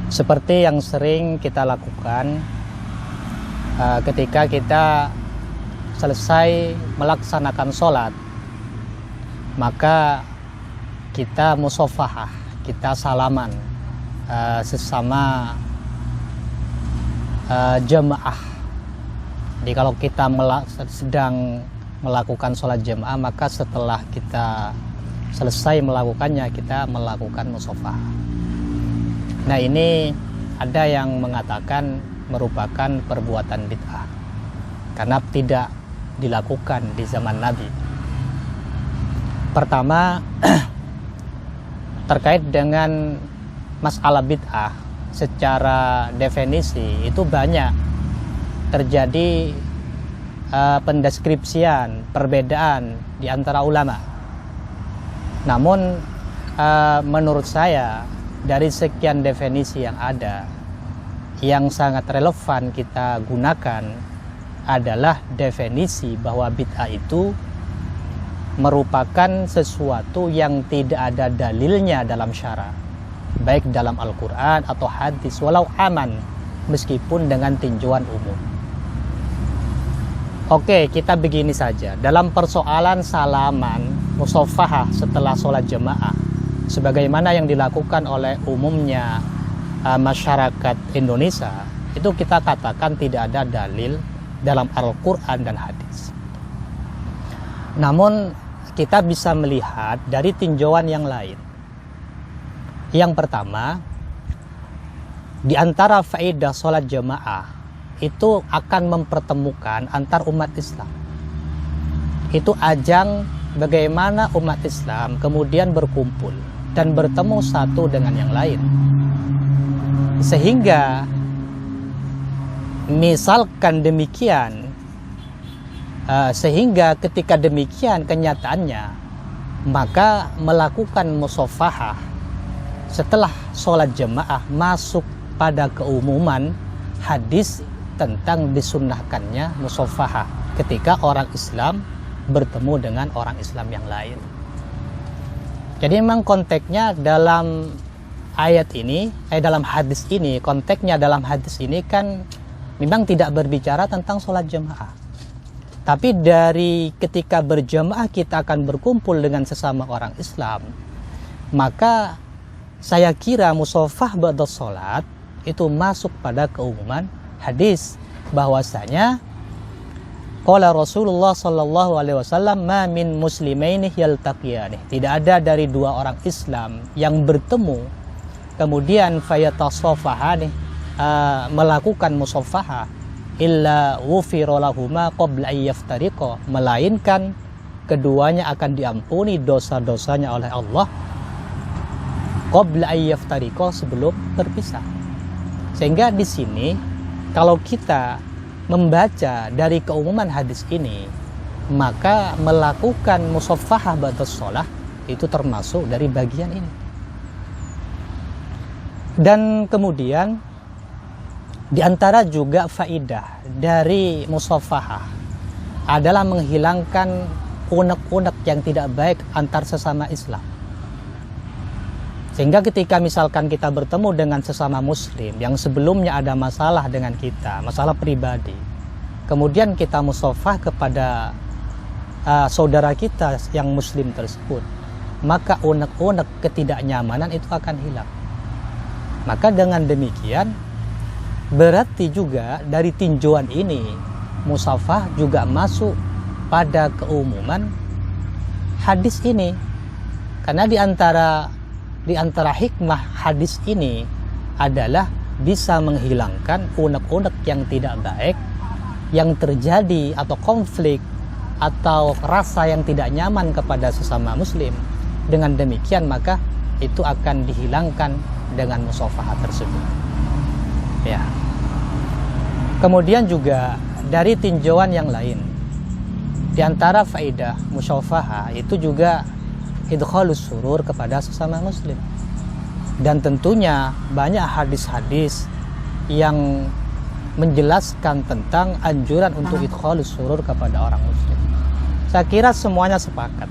Seperti yang sering kita lakukan ketika kita selesai melaksanakan sholat, maka kita musafahah, kita salaman sesama jemaah. Jadi kalau kita sedang melakukan sholat jemaah, maka setelah kita selesai melakukannya, kita melakukan musafahah. Nah, ini ada yang mengatakan merupakan perbuatan bid'ah karena tidak dilakukan di zaman Nabi. Pertama, terkait dengan masalah bid'ah, secara definisi itu banyak terjadi pendeskripsian, perbedaan di antara ulama. Namun menurut saya, dari sekian definisi yang ada, yang sangat relevan kita gunakan adalah definisi bahwa bid'ah itu merupakan sesuatu yang tidak ada dalilnya dalam syara, baik dalam Al-Quran atau hadis, walau aman, meskipun dengan tinjauan umum. Oke, kita begini saja. Dalam persoalan salaman, musafahah setelah sholat jemaah, sebagaimana yang dilakukan oleh umumnya masyarakat Indonesia, itu kita katakan tidak ada dalil dalam Al-Quran dan hadis. Namun kita bisa melihat dari tinjauan yang lain. Yang pertama, di antara faedah sholat jemaah itu akan mempertemukan antar umat Islam. Itu ajang bagaimana umat Islam kemudian berkumpul dan bertemu satu dengan yang lain. Sehingga misalkan demikian, sehingga ketika demikian kenyataannya, maka melakukan musafahah setelah sholat jemaah masuk pada keumuman hadis tentang disunnahkannya musafahah ketika orang Islam bertemu dengan orang Islam yang lain. Jadi memang konteksnya dalam ayat ini, dalam hadis ini, konteksnya dalam hadis ini kan memang tidak berbicara tentang sholat jemaah. Tapi dari ketika berjemaah kita akan berkumpul dengan sesama orang Islam, maka saya kira musafah ba'da sholat itu masuk pada keumuman hadis, bahwasanya qala Rasulullah sallallahu alaihi wasallam, ma min muslimaini yaltaqiyani, tidak ada dari dua orang Islam yang bertemu kemudian fayatasafahani, melakukan musafahah, illa wufira lahuma qabla ay yaftariqa, melainkan keduanya akan diampuni dosa-dosanya oleh Allah qabla ay yaftariqa, sebelum berpisah. Sehingga di sini kalau kita membaca dari keumuman hadis ini, maka melakukan musafahah ba'da shalah itu termasuk dari bagian ini. Dan kemudian di antara juga faidah dari musafahah adalah menghilangkan unek-unek yang tidak baik antar sesama Islam. Sehingga ketika misalkan kita bertemu dengan sesama muslim yang sebelumnya ada masalah dengan kita, masalah pribadi, kemudian kita musafah kepada saudara kita yang muslim tersebut, maka unek-unek ketidaknyamanan itu akan hilang. Maka dengan demikian berarti juga dari tinjauan ini musafah juga masuk pada keumuman hadis ini, karena di antara hikmah hadis ini adalah bisa menghilangkan unek-unek yang tidak baik yang terjadi, atau konflik atau rasa yang tidak nyaman kepada sesama muslim. Dengan demikian maka itu akan dihilangkan dengan musafahah tersebut. Ya. Kemudian juga dari tinjauan yang lain, di antara faedah musafahah itu juga idkhalus surur kepada sesama muslim. Dan tentunya banyak hadis-hadis yang menjelaskan tentang anjuran untuk idkhalus surur kepada orang muslim. Saya kira semuanya sepakat,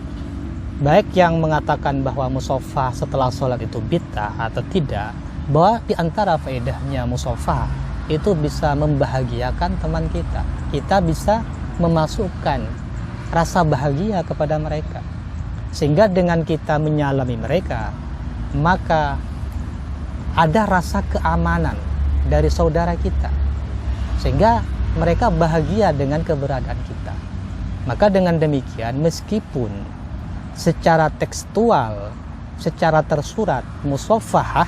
baik yang mengatakan bahwa musafah setelah sholat itu bid'ah atau tidak, bahwa di antara faedahnya musafahah itu bisa membahagiakan teman kita. Kita bisa memasukkan rasa bahagia kepada mereka. Sehingga dengan kita menyalami mereka, maka ada rasa keamanan dari saudara kita. Sehingga mereka bahagia dengan keberadaan kita. Maka dengan demikian, meskipun secara tekstual, secara tersurat, musafahah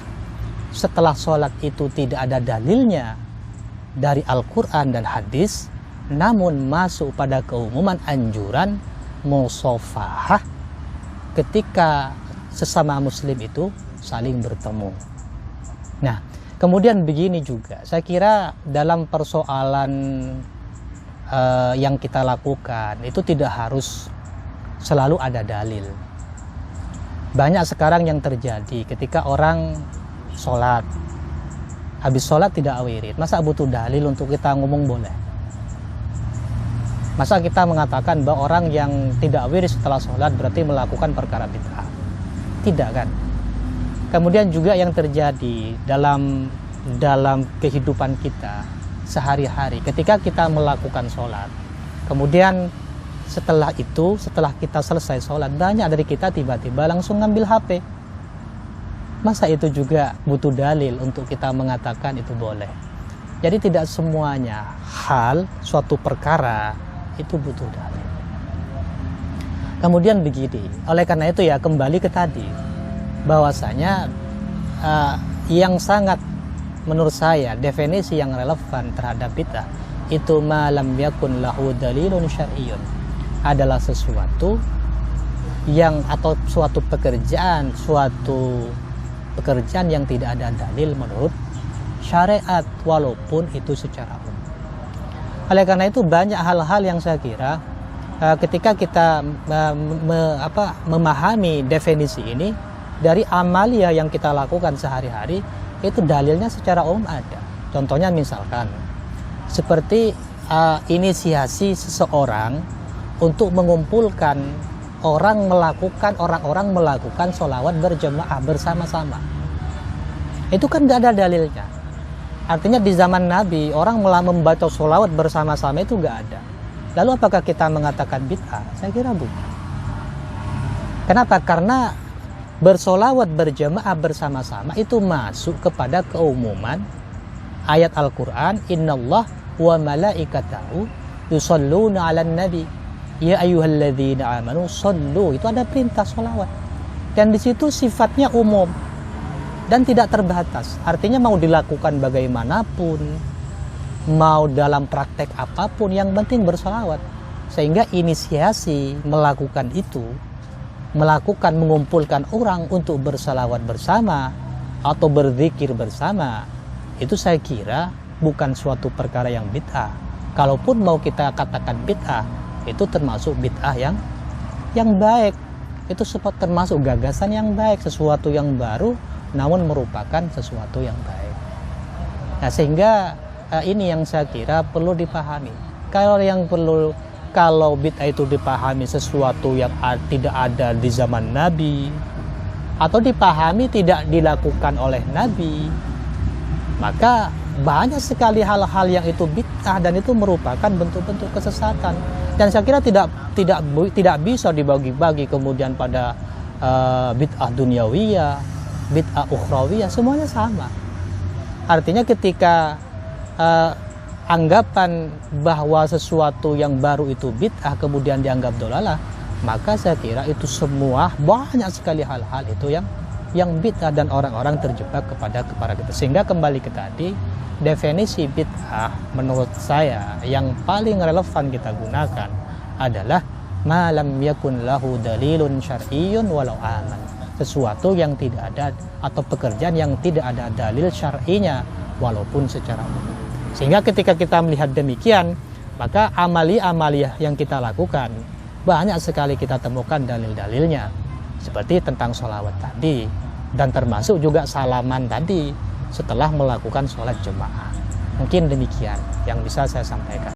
setelah sholat itu tidak ada dalilnya dari Al-Quran dan hadis, namun masuk pada keumuman anjuran musafahah ketika sesama muslim itu saling bertemu. Nah, kemudian begini juga, saya kira dalam persoalan yang kita lakukan itu tidak harus selalu ada dalil. Banyak sekarang yang terjadi ketika orang sholat, habis sholat tidak wirid, masa butuh dalil untuk kita ngomong boleh? Masa kita mengatakan bahwa orang yang tidak wirid setelah sholat berarti melakukan perkara bid'ah? Tidak kan? Kemudian juga yang terjadi dalam kehidupan kita sehari-hari, ketika kita melakukan sholat, kemudian setelah kita selesai sholat, banyak dari kita tiba-tiba langsung ngambil HP. Masa itu juga butuh dalil untuk kita mengatakan itu boleh? Jadi tidak semuanya hal suatu perkara itu butuh dalil. Kemudian begini, oleh karena itu ya kembali ke tadi, bahwasanya yang sangat menurut saya definisi yang relevan terhadap bid'ah itu malam yakun lahu dalilun syar'iyyun, adalah sesuatu yang atau suatu pekerjaan yang tidak ada dalil menurut syariat, walaupun itu secara umum. Oleh karena itu banyak hal-hal yang saya kira ketika kita memahami definisi ini dari amalia yang kita lakukan sehari-hari, itu dalilnya secara umum ada. Contohnya misalkan seperti inisiasi seseorang untuk mengumpulkan orang-orang melakukan sholawat berjamaah bersama-sama. Itu kan nggak ada dalilnya. Artinya di zaman Nabi orang membaca sholawat bersama-sama itu nggak ada. Lalu apakah kita mengatakan bid'ah? Saya kira bukan. Kenapa? Karena bersolawat berjamaah bersama-sama itu masuk kepada keumuman ayat Al-Quran, Innallah wa malaikatahu yusalluna 'alan nabi ya ayyuhalladzina amanu sallu. Itu ada perintah sholawat, dan di situ sifatnya umum dan tidak terbatas. Artinya mau dilakukan bagaimanapun, mau dalam praktek apapun, yang penting bersolawat. Sehingga inisiasi melakukan itu, mengumpulkan orang untuk bersolawat bersama atau berzikir bersama, itu saya kira bukan suatu perkara yang bid'ah. Kalaupun mau kita katakan bid'ah, itu termasuk bid'ah yang baik. Itu termasuk gagasan yang baik, sesuatu yang baru namun merupakan sesuatu yang baik. Nah, sehingga ini yang saya kira perlu dipahami. Kalau bid'ah itu dipahami sesuatu yang tidak ada di zaman Nabi, atau dipahami tidak dilakukan oleh Nabi, maka banyak sekali hal-hal yang itu bid'ah dan itu merupakan bentuk-bentuk kesesatan. Dan saya kira tidak bisa dibagi-bagi kemudian pada bid'ah dunyawiyah, bid'ah ukhrawiyah, semuanya sama. Artinya ketika anggapan bahwa sesuatu yang baru itu bid'ah kemudian dianggap dolalah, maka saya kira itu semua banyak sekali hal-hal itu yang bid'ah dan orang-orang terjebak kepada kita. Sehingga kembali ke tadi, definisi bid'ah menurut saya yang paling relevan kita gunakan adalah ma lam yakun lahu dalilun syar'iyyun walau aman. Sesuatu yang tidak ada atau pekerjaan yang tidak ada dalil syar'inya walaupun secara umum. Sehingga ketika kita melihat demikian, maka amalia-amalia yang kita lakukan banyak sekali kita temukan dalil-dalilnya, seperti tentang sholawat tadi, dan termasuk juga salaman tadi setelah melakukan sholat jemaah. Mungkin demikian yang bisa saya sampaikan.